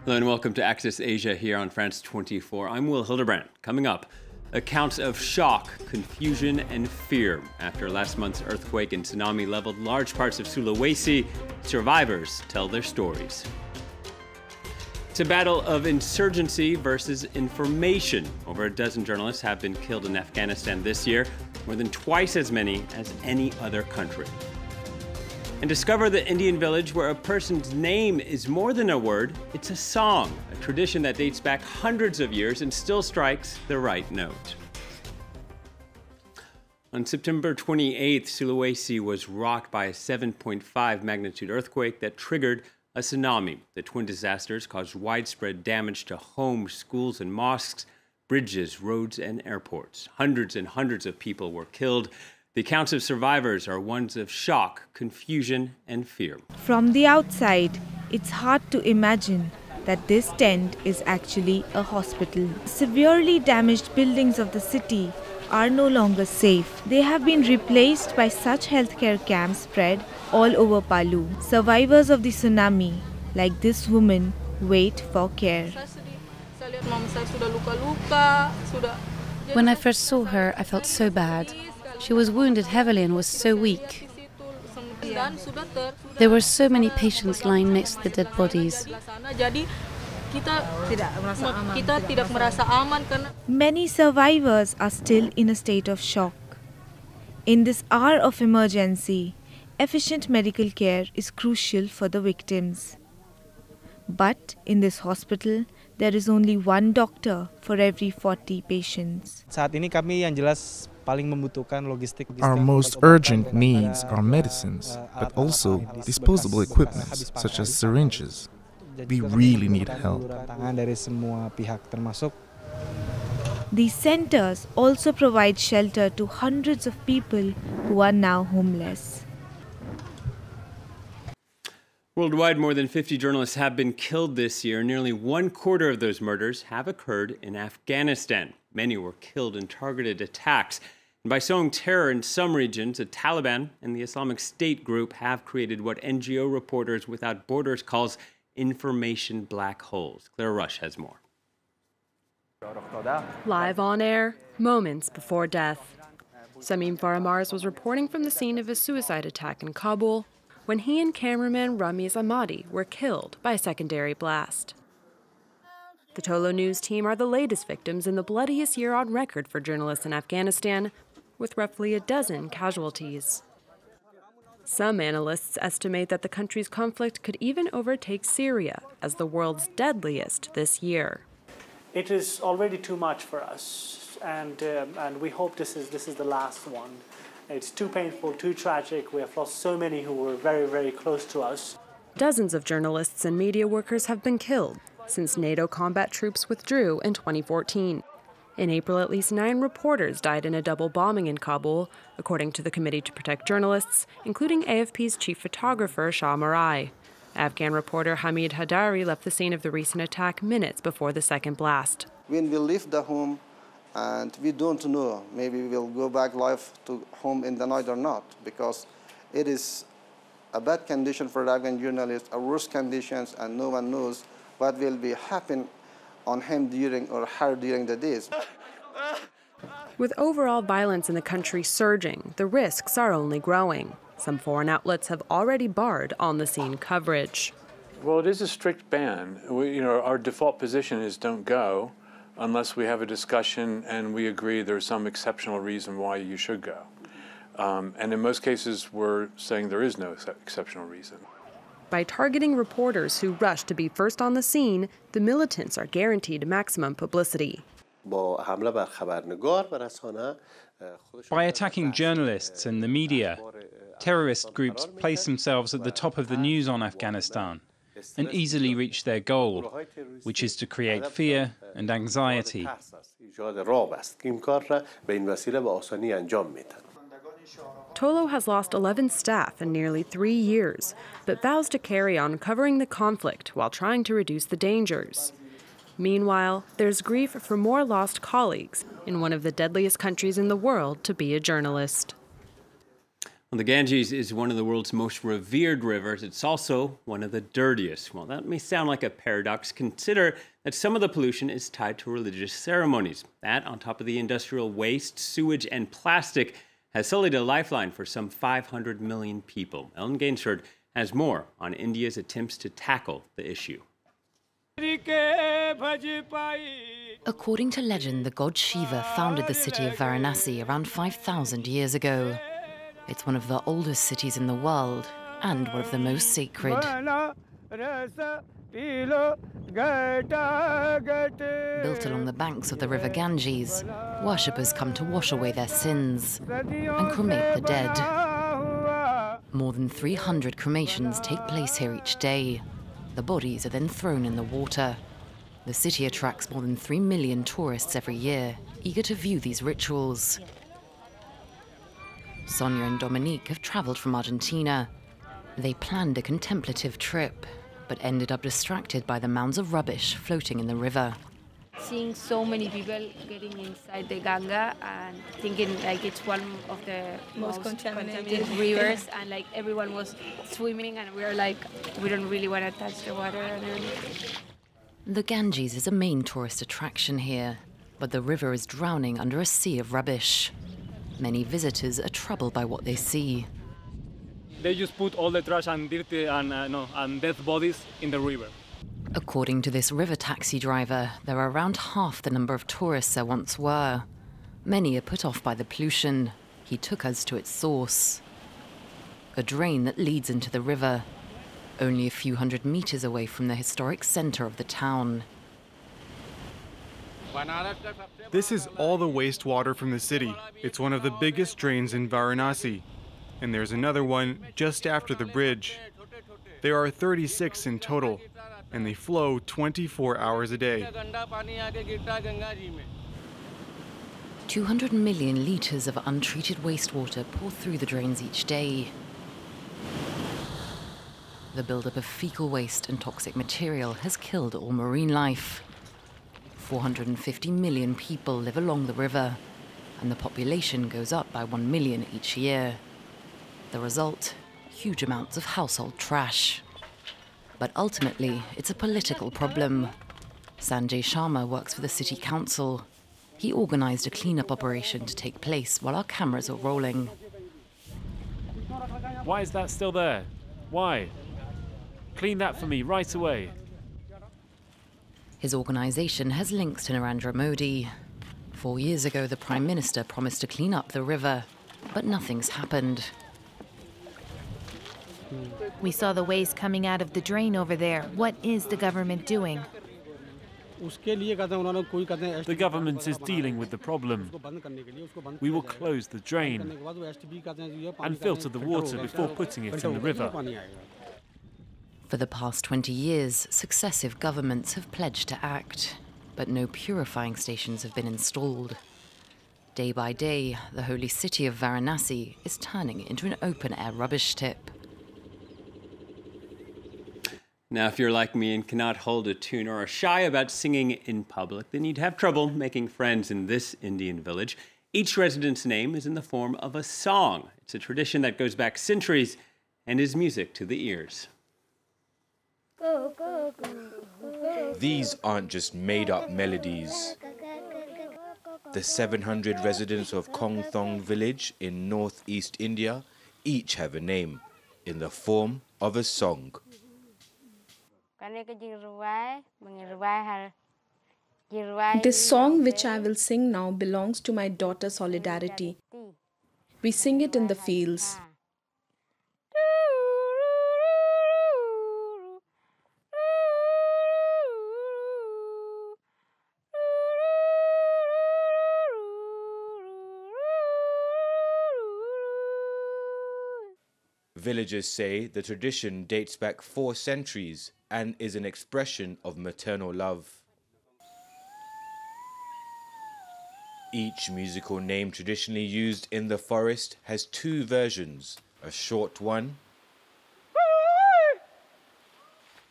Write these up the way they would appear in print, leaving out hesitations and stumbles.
Hello and welcome to Access Asia here on France 24. I'm Will Hildebrand. Coming up, accounts of shock, confusion, and fear after last month's earthquake and tsunami leveled large parts of Sulawesi. Survivors tell their stories. It's a battle of insurgency versus information. Over a dozen journalists have been killed in Afghanistan this year, more than twice as many as any other country. And discover the Indian village where a person's name is more than a word, it's a song, a tradition that dates back hundreds of years and still strikes the right note. On September 28th, Sulawesi was rocked by a 7.5 magnitude earthquake that triggered a tsunami. The twin disasters caused widespread damage to homes, schools, and mosques, bridges, roads, and airports. Hundreds and hundreds of people were killed. The accounts of survivors are ones of shock, confusion, and fear. From the outside, it's hard to imagine that this tent is actually a hospital. Severely damaged buildings of the city are no longer safe. They have been replaced by such healthcare camps spread all over Palu. Survivors of the tsunami, like this woman, wait for care. When I first saw her, I felt so bad. She was wounded heavily and was so weak. There were so many patients lying next to the dead bodies. Many survivors are still in a state of shock. In this hour of emergency, efficient medical care is crucial for the victims. But in this hospital, there is only one doctor for every 40 patients. Our most urgent needs are medicines, but also disposable equipment such as syringes. We really need help. These centers also provide shelter to hundreds of people who are now homeless. Worldwide, more than 50 journalists have been killed this year. Nearly 1/4 of those murders have occurred in Afghanistan. Many were killed in targeted attacks. And by sowing terror in some regions, the Taliban and the Islamic State group have created what NGO Reporters Without Borders calls information black holes. Claire Rush has more. Live on air, moments before death. Samim Faramars was reporting from the scene of a suicide attack in Kabul when he and cameraman Ramiz Ahmadi were killed by a secondary blast. The Tolo News team are the latest victims in the bloodiest year on record for journalists in Afghanistan, with roughly a dozen casualties. Some analysts estimate that the country's conflict could even overtake Syria as the world's deadliest this year. It is already too much for us, and we hope this is the last one. It's too painful, too tragic. We have lost so many who were very, very close to us. Dozens of journalists and media workers have been killed since NATO combat troops withdrew in 2014. In April, at least 9 reporters died in a double bombing in Kabul, according to the Committee to Protect Journalists, including AFP's chief photographer, Shah Marai. Afghan reporter Hamid Hadari left the scene of the recent attack minutes before the second blast. When we leave the home, and we don't know, maybe we'll go back live to home in the night or not, because it is a bad condition for the Afghan journalists, a worse conditions, and no one knows what will be happen on him during or her during the days. With overall violence in the country surging, the risks are only growing. Some foreign outlets have already barred on-the-scene coverage. Well, it is a strict ban. Our default position is don't go unless we have a discussion and we agree there's some exceptional reason why you should go. And in most cases, we're saying there is no exceptional reason. By targeting reporters who rush to be first on the scene, the militants are guaranteed maximum publicity. By attacking journalists and the media, terrorist groups place themselves at the top of the news on Afghanistan and easily reach their goal, which is to create fear and anxiety. Tolo has lost 11 staff in nearly 3 years, but vows to carry on covering the conflict while trying to reduce the dangers. Meanwhile, there's grief for more lost colleagues in one of the deadliest countries in the world to be a journalist. Well, the Ganges is one of the world's most revered rivers. It's also one of the dirtiest. Well, that may sound like a paradox. Consider that some of the pollution is tied to religious ceremonies. That, on top of the industrial waste, sewage, and plastic, has sullied a lifeline for some 500 million people. Ellen Gainsford has more on India's attempts to tackle the issue. According to legend, the god Shiva founded the city of Varanasi around 5,000 years ago. It's one of the oldest cities in the world and one of the most sacred. Built along the banks of the river Ganges, worshippers come to wash away their sins and cremate the dead. More than 300 cremations take place here each day. The bodies are then thrown in the water. The city attracts more than 3 million tourists every year, eager to view these rituals. Sonia and Dominique have traveled from Argentina. They planned a contemplative trip, but ended up distracted by the mounds of rubbish floating in the river. Seeing so many people getting inside the Ganga and thinking like it's one of the most contaminated rivers, and like everyone was swimming and we were like, we don't really want to touch the water. The Ganges is a main tourist attraction here, but the river is drowning under a sea of rubbish. Many visitors are troubled by what they see. They just put all the trash and dirty and dead bodies in the river. According to this river taxi driver, there are around half the number of tourists there once were. Many are put off by the pollution. He took us to its source, a drain that leads into the river, only a few hundred meters away from the historic center of the town. This is all the wastewater from the city. It's one of the biggest drains in Varanasi. And there's another one just after the bridge. There are 36 in total, and they flow 24 hours a day. 200 million liters of untreated wastewater pour through the drains each day. The buildup of fecal waste and toxic material has killed all marine life. 450 million people live along the river, and the population goes up by 1 million each year. The result, huge amounts of household trash. But ultimately, it's a political problem. Sanjay Sharma works for the city council. He organized a cleanup operation to take place while our cameras were rolling. Why is that still there? Why? Clean that for me right away. His organization has links to Narendra Modi. 4 years ago, the Prime Minister promised to clean up the river, but nothing's happened. We saw the waste coming out of the drain over there. What is the government doing? The government is dealing with the problem. We will close the drain and filter the water before putting it in the river. For the past 20 years, successive governments have pledged to act, but no purifying stations have been installed. Day by day, the holy city of Varanasi is turning into an open-air rubbish tip. Now, if you're like me and cannot hold a tune or are shy about singing in public, then you'd have trouble making friends in this Indian village. Each resident's name is in the form of a song. It's a tradition that goes back centuries and is music to the ears. These aren't just made-up melodies. The 700 residents of Kongthong village in northeast India each have a name in the form of a song. This song which I will sing now belongs to my daughter Solidarity. We sing it in the fields. Villagers say the tradition dates back 4 centuries and is an expression of maternal love. Each musical name traditionally used in the forest has 2 versions, a short one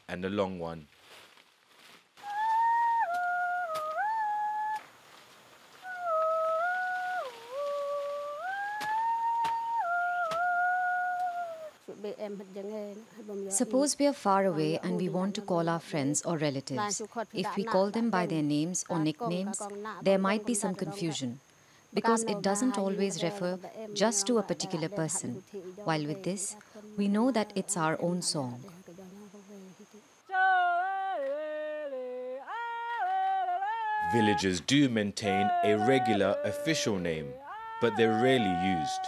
and a long one. Suppose we are far away and we want to call our friends or relatives. If we call them by their names or nicknames, there might be some confusion, because it doesn't always refer just to a particular person, while with this, we know that it's our own song. Villagers do maintain a regular official name, but they're rarely used.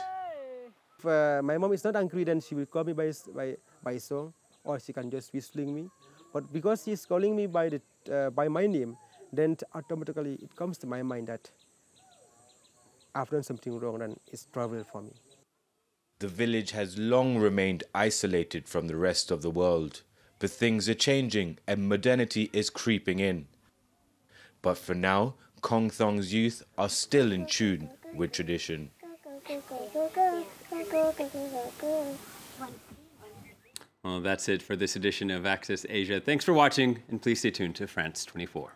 If my mom is not angry, then she will call me by song, or she can just whistling me. But because she's calling me by my name, then automatically it comes to my mind that I've done something wrong and it's trouble for me. The village has long remained isolated from the rest of the world, but things are changing and modernity is creeping in. But for now, Kongthong's youth are still in tune with tradition. Well, that's it for this edition of Access Asia. Thanks for watching, and please stay tuned to France 24.